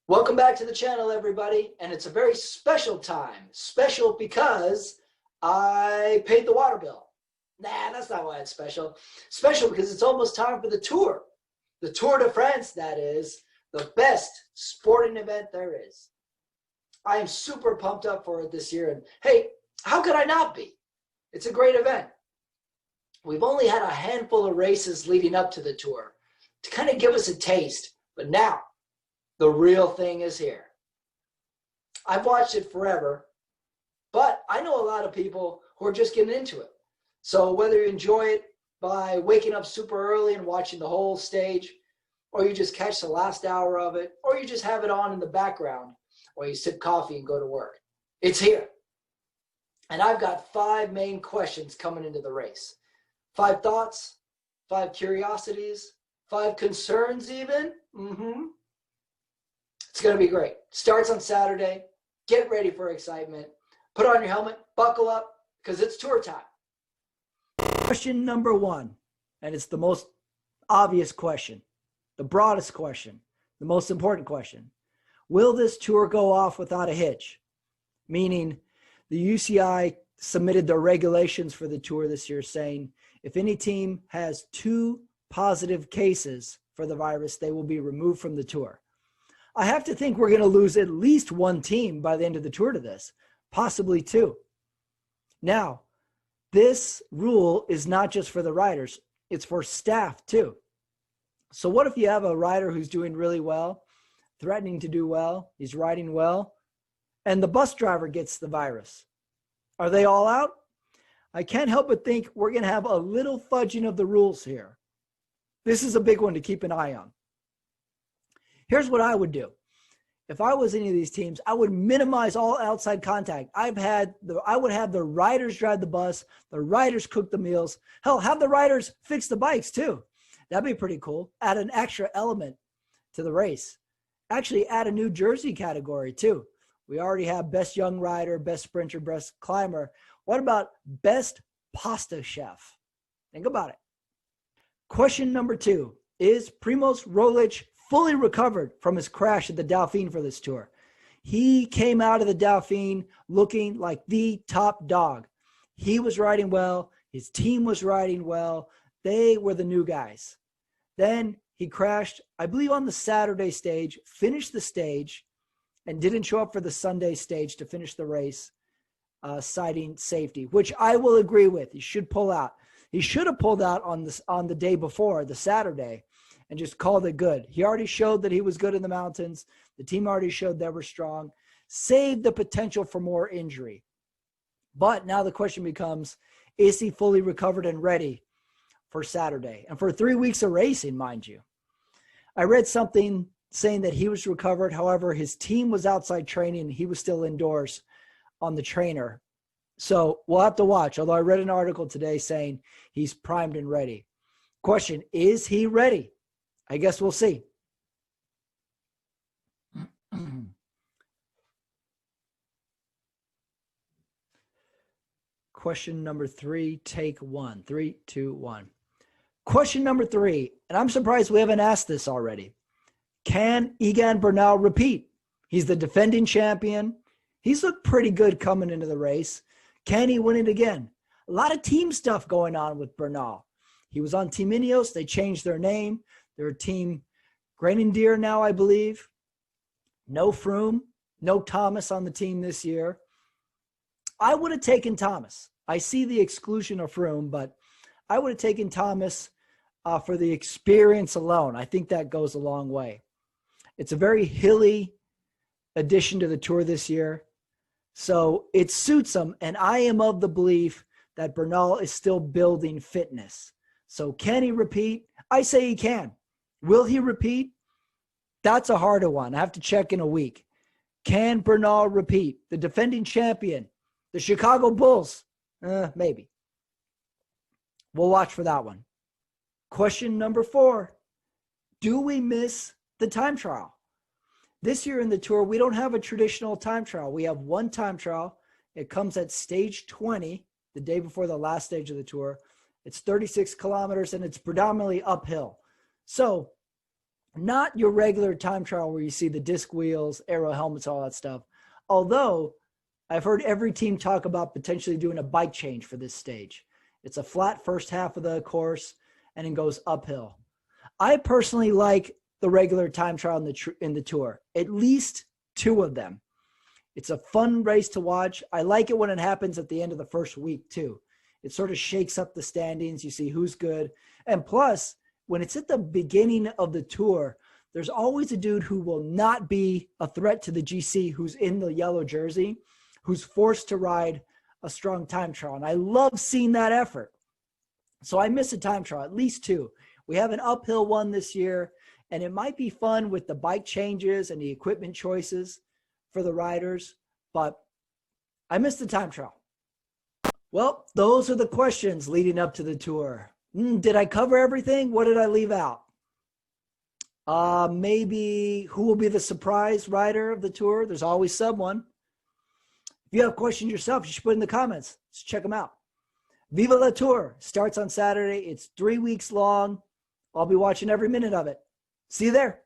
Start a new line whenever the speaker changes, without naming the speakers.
Welcome back to the channel, everybody, and it's a very special time. Special because I paid the water bill. Nah, that's not why it's special. Special because it's almost time for the tour. The Tour de France, that is, the best sporting event there is. I am super pumped up for it this year, and hey, how could I not be? It's a great event. We've only had a handful of races leading up to the tour to kind of give us a taste, but now, the real thing is here. I've watched it forever, but I know a lot of people who are just getting into it. So whether you enjoy it by waking up super early and watching the whole stage, or you just catch the last hour of it, or you just have it on in the background while you sip coffee and go to work, it's here. And I've got 5 main questions coming into the race. 5 thoughts, 5 curiosities, 5 concerns even. It's going to be great. Starts on Saturday. Get ready for excitement. Put on your helmet, buckle up, because it's tour time. Question number 1, and it's the most obvious question, the broadest question, the most important question. Will this tour go off without a hitch? Meaning the UCI submitted their regulations for the tour this year saying if any team has 2 positive cases for the virus, they will be removed from the tour. I have to think we're going to lose at least 1 team by the end of the tour to this, possibly 2. Now, this rule is not just for the riders, it's for staff too. So what if you have a rider who's doing really well, threatening to do well, he's riding well, and the bus driver gets the virus? Are they all out? I can't help but think we're going to have a little fudging of the rules here. This is a big one to keep an eye on. Here's what I would do. If I was any of these teams, I would minimize all outside contact. I would have the riders drive the bus, the riders cook the meals. Hell, have the riders fix the bikes too. That'd be pretty cool. Add an extra element to the race. Actually, add a new jersey category too. We already have best young rider, best sprinter, best climber. What about best pasta chef? Think about it. Question number 2. Is Primož Roglič fully recovered from his crash at the Dauphiné for this tour? He came out of the Dauphiné looking like the top dog. He was riding well. His team was riding well. They were the new guys. Then he crashed, I believe, on the Saturday stage, finished the stage, and didn't show up for the Sunday stage to finish the race, citing safety, which I will agree with. He should pull out. He should have pulled out on the day before, the Saturday, and just called it good. He already showed that he was good in the mountains. The team already showed they were strong. Saved the potential for more injury. But now the question becomes, is he fully recovered and ready for Saturday? And for 3 weeks of racing, mind you. I read something saying that he was recovered. However, his team was outside training. He was still indoors on the trainer. So we'll have to watch. Although I read an article today saying he's primed and ready. Question, is he ready? I guess we'll see. Question number 3, take 1. 3, 2, 1. Question number 3, and I'm surprised we haven't asked this already. Can Egan Bernal repeat? He's the defending champion. He's looked pretty good coming into the race. Can he win it again? A lot of team stuff going on with Bernal. He was on Team Ineos. They changed their name. They're Team Grenadier now, I believe. No Froome, no Thomas on the team this year. I would have taken Thomas. I see the exclusion of Froome, but I would have taken Thomas for the experience alone. I think that goes a long way. It's a very hilly addition to the tour this year. So it suits him, and I am of the belief that Bernal is still building fitness. So can he repeat? I say he can. Will he repeat? That's a harder one. I have to check in a week. Can Bernal repeat? The defending champion, the Chicago Bulls? Maybe. We'll watch for that one. Question number 4. Do we miss the time trial? This year in the tour, we don't have a traditional time trial. We have one time trial. It comes at stage 20, the day before the last stage of the tour. It's 36 kilometers, and it's predominantly uphill. So Not your regular time trial where you see the disc wheels, aero helmets, all that stuff. Although I've heard every team talk about potentially doing a bike change for this stage. It's a flat first half of the course and it goes uphill. I personally like the regular time trial in the tour, at least 2 of them. It's a fun race to watch. I like it when it happens at the end of the first week too. It sort of shakes up the standings. You see who's good. And plus, when it's at the beginning of the tour, there's always a dude who will not be a threat to the GC who's in the yellow jersey, who's forced to ride a strong time trial. And I love seeing that effort. So I miss a time trial, at least 2. We have an uphill one this year, and it might be fun with the bike changes and the equipment choices for the riders, but I missed the time trial. Well, those are the questions leading up to the tour. Did I cover everything? What did I leave out? Maybe who will be the surprise rider of the tour? There's always someone. If you have questions yourself, you should put in the comments. Let's check them out. Viva la Tour starts on Saturday. It's 3 weeks long. I'll be watching every minute of it. See you there.